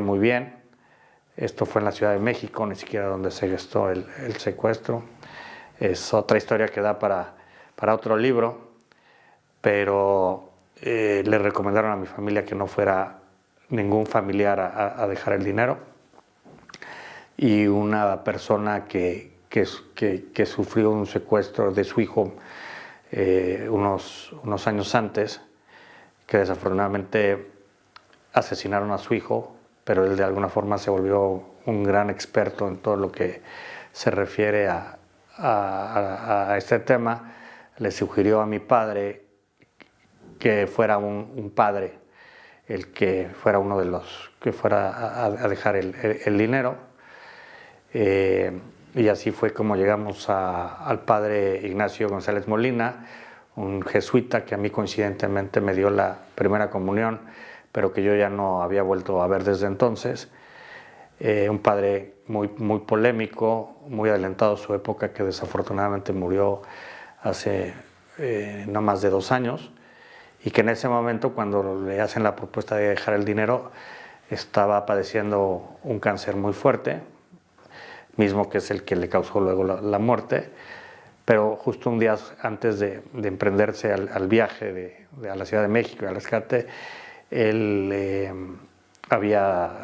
muy bien. Esto fue en la Ciudad de México, ni siquiera donde se gestó el secuestro. Es otra historia que da para otro libro, pero le recomendaron a mi familia que no fuera ningún familiar a dejar el dinero. Y una persona que sufrió un secuestro de su hijo unos años antes, que desafortunadamente asesinaron a su hijo, pero él de alguna forma se volvió un gran experto en todo lo que se refiere a este tema. Le sugirió a mi padre que fuera un padre el que fuera uno de los que fuera a dejar el dinero. Y así fue como llegamos al padre Ignacio González Molina, un jesuita que a mí coincidentemente me dio la primera comunión, pero que yo ya no había vuelto a ver desde entonces. Un padre muy polémico, muy adelantado a su época, que desafortunadamente murió hace no más de 2 años, y que en ese momento, cuando le hacen la propuesta de dejar el dinero, estaba padeciendo un cáncer muy fuerte, mismo que es el que le causó luego la muerte. Pero justo un día antes de emprenderse al viaje a la Ciudad de México y al rescate, él había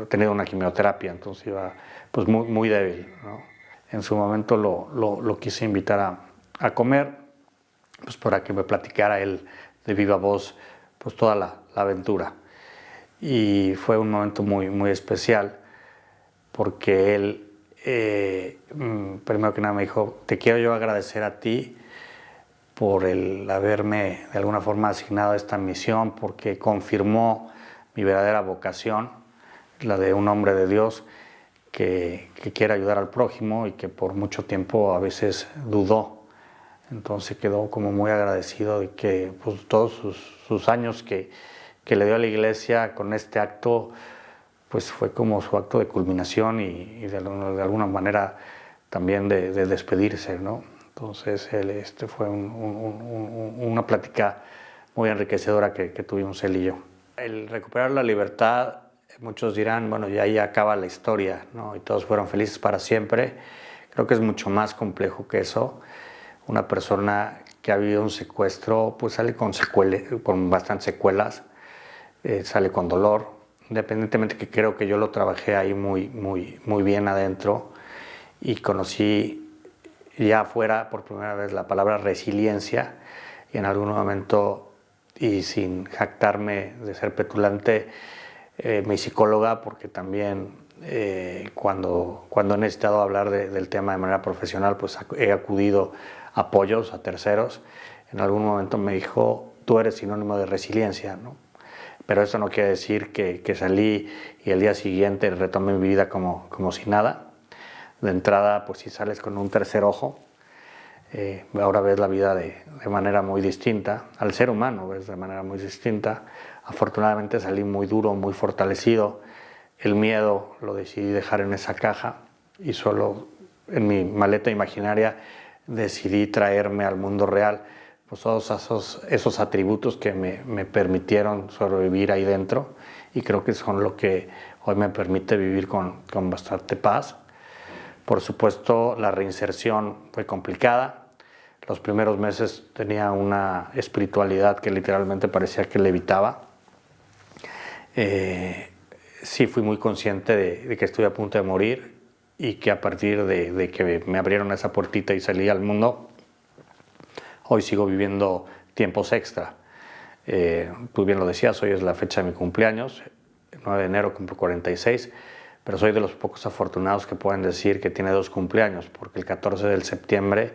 tenido una quimioterapia, entonces iba pues muy débil, ¿no? En su momento lo quise invitar a comer, pues para que me platicara él de viva voz pues toda la aventura. Y fue un momento muy especial, porque él primero que nada me dijo: te quiero yo agradecer a ti por el haberme de alguna forma asignado a esta misión, porque confirmó mi verdadera vocación, la de un hombre de Dios que quiere ayudar al prójimo y que por mucho tiempo a veces dudó. Entonces quedó como muy agradecido de que pues, todos sus años que le dio a la iglesia con este acto, pues fue como su acto de culminación y de alguna manera también de despedirse, ¿no? Entonces fue una plática muy enriquecedora que tuvimos él y yo. El recuperar la libertad, muchos dirán, bueno, ya ahí acaba la historia, ¿no? Y todos fueron felices para siempre. Creo que es mucho más complejo que eso. Una persona que ha vivido un secuestro, pues sale con bastantes secuelas, sale con dolor, independientemente que creo que yo lo trabajé ahí muy bien adentro, y conocí ya afuera por primera vez la palabra resiliencia, y en algún momento, y sin jactarme de ser petulante, mi psicóloga, porque también cuando he necesitado hablar del tema de manera profesional, pues he acudido a apoyos, a terceros. En algún momento me dijo: tú eres sinónimo de resiliencia, ¿no? Pero eso no quiere decir que salí y el día siguiente retomé mi vida como si nada. De entrada, pues si sales con un tercer ojo, ahora ves la vida de manera muy distinta, al ser humano ves de manera muy distinta. Afortunadamente salí muy duro, muy fortalecido. El miedo lo decidí dejar en esa caja, y solo en mi maleta imaginaria decidí traerme al mundo real pues todos esos atributos que me permitieron sobrevivir ahí dentro, y creo que son lo que hoy me permite vivir con bastante paz. Por supuesto, la reinserción fue complicada. Los primeros meses tenía una espiritualidad que literalmente parecía que levitaba. Sí fui muy consciente de que estuve a punto de morir, y que a partir de que me abrieron esa puertita y salí al mundo, hoy sigo viviendo tiempos extra. Tú bien lo decías, hoy es la fecha de mi cumpleaños, el 9 de enero cumplo 46, pero soy de los pocos afortunados que pueden decir que tiene 2 cumpleaños, porque el 14 de septiembre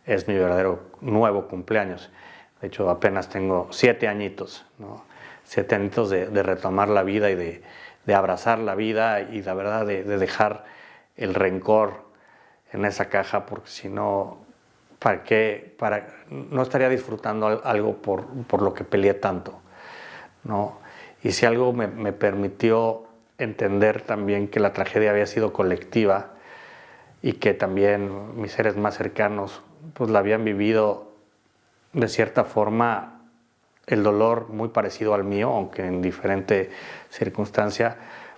es mi verdadero nuevo cumpleaños. De hecho, apenas tengo 7 añitos, ¿no? 7 añitos de retomar la vida y de abrazar la vida, y la verdad de dejar el rencor en esa caja, porque si no, no estaría disfrutando algo por lo que peleé tanto, ¿no? Y si algo me permitió entender también que la tragedia había sido colectiva, y que también mis seres más cercanos pues la habían vivido de cierta forma, el dolor muy parecido al mío, aunque en diferente circunstancia,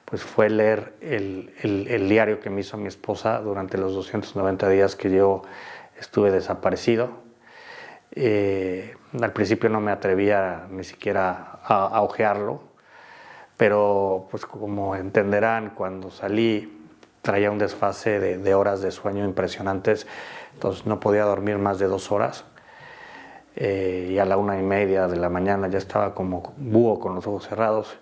pues fue leer el diario que me hizo mi esposa durante los 290 días que yo estuve desaparecido. Al principio no me atrevía ni siquiera a hojearlo, pero pues como entenderán, cuando salí traía un desfase de horas de sueño impresionantes, entonces no podía dormir más de 2 horas. Y a la 1:30 de la mañana ya estaba como búho con los ojos cerrados,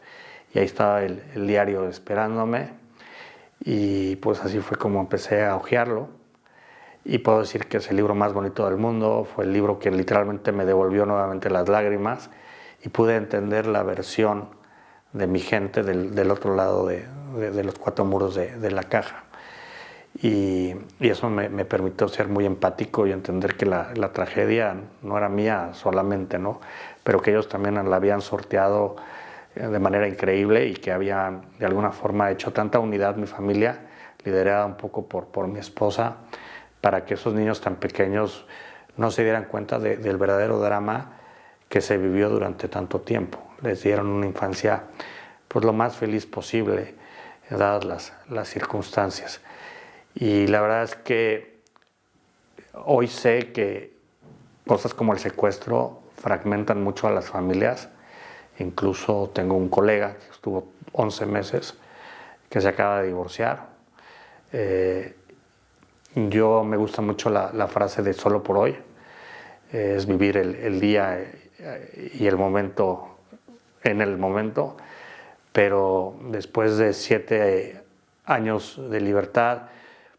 y ahí estaba el diario esperándome, y pues así fue como empecé a hojearlo. Y puedo decir que es el libro más bonito del mundo, fue el libro que literalmente me devolvió nuevamente las lágrimas, y pude entender la versión de mi gente del otro lado de los 4 muros de la caja. Y eso me permitió ser muy empático y entender que la tragedia no era mía solamente, ¿no? Pero que ellos también la habían sorteado de manera increíble, y que habían de alguna forma hecho tanta unidad mi familia, liderada un poco por mi esposa, para que esos niños tan pequeños no se dieran cuenta del verdadero drama que se vivió durante tanto tiempo. Les dieron una infancia pues lo más feliz posible, dadas las circunstancias. Y la verdad es que hoy sé que cosas como el secuestro fragmentan mucho a las familias. Incluso tengo un colega que estuvo 11 meses, que se acaba de divorciar. Yo me gusta mucho la frase de solo por hoy. Es vivir el día y el momento en el momento, pero después de 7 años de libertad,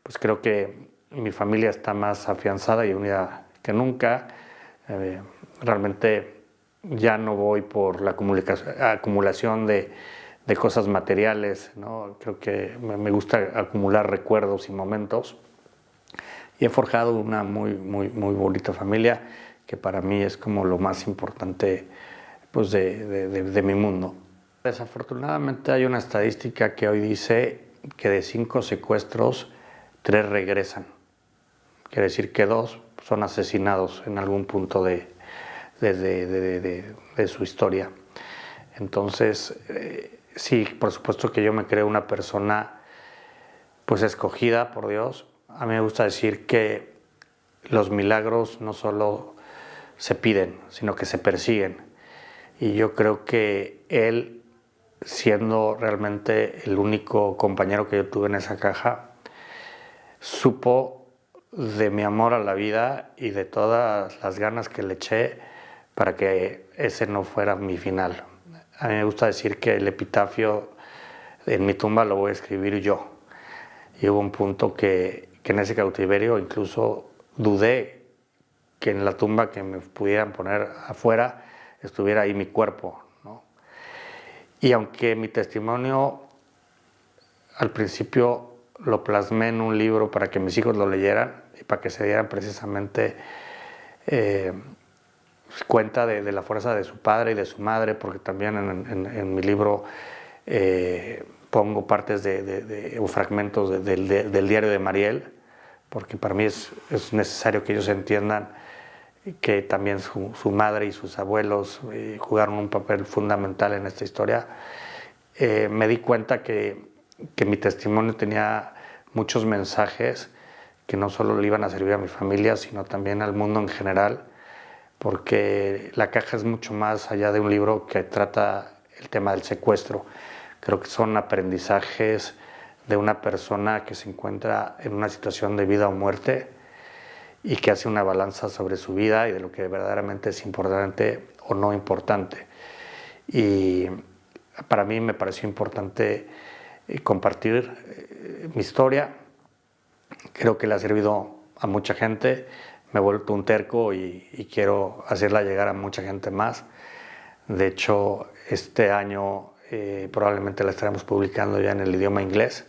pues creo que mi familia está más afianzada y unida que nunca. Realmente ya no voy por la acumulación de cosas materiales, ¿no? Creo que me gusta acumular recuerdos y momentos, y he forjado una muy bonita familia, que para mí es como lo más importante pues de mi mundo. Desafortunadamente hay una estadística que hoy dice que de 5 secuestros, 3 regresan. Quiere decir que 2 son asesinados en algún punto de su historia. Entonces, sí, por supuesto que yo me creo una persona pues escogida por Dios. A mí me gusta decir que los milagros no solo se piden, sino que se persiguen. Y yo creo que Él, siendo realmente el único compañero que yo tuve en esa caja, supo de mi amor a la vida y de todas las ganas que le eché para que ese no fuera mi final. A mí me gusta decir que el epitafio en mi tumba lo voy a escribir yo. Y hubo un punto que en ese cautiverio incluso dudé que en la tumba que me pudieran poner afuera estuviera ahí mi cuerpo, ¿no? Y aunque mi testimonio al principio lo plasmé en un libro para que mis hijos lo leyeran y para que se dieran precisamente cuenta de la fuerza de su padre y de su madre, porque también en mi libro pongo partes o fragmentos del diario de Mariel, porque para mí es necesario que ellos entiendan que también su madre y sus abuelos jugaron un papel fundamental en esta historia. Me di cuenta que mi testimonio tenía muchos mensajes que no solo le iban a servir a mi familia, sino también al mundo en general, porque La caja es mucho más allá de un libro que trata el tema del secuestro. Creo que son aprendizajes de una persona que se encuentra en una situación de vida o muerte y que hace una balanza sobre su vida y de lo que verdaderamente es importante o no importante. Y para mí me pareció importante compartir mi historia. Creo que le ha servido a mucha gente. Me he vuelto un terco y quiero hacerla llegar a mucha gente más. De hecho, este año probablemente la estaremos publicando ya en el idioma inglés.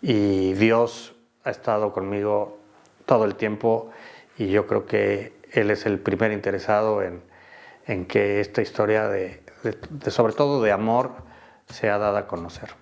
Y Dios ha estado conmigo todo el tiempo, y yo creo que Él es el primer interesado en que esta historia sobre todo de amor sea dada a conocer.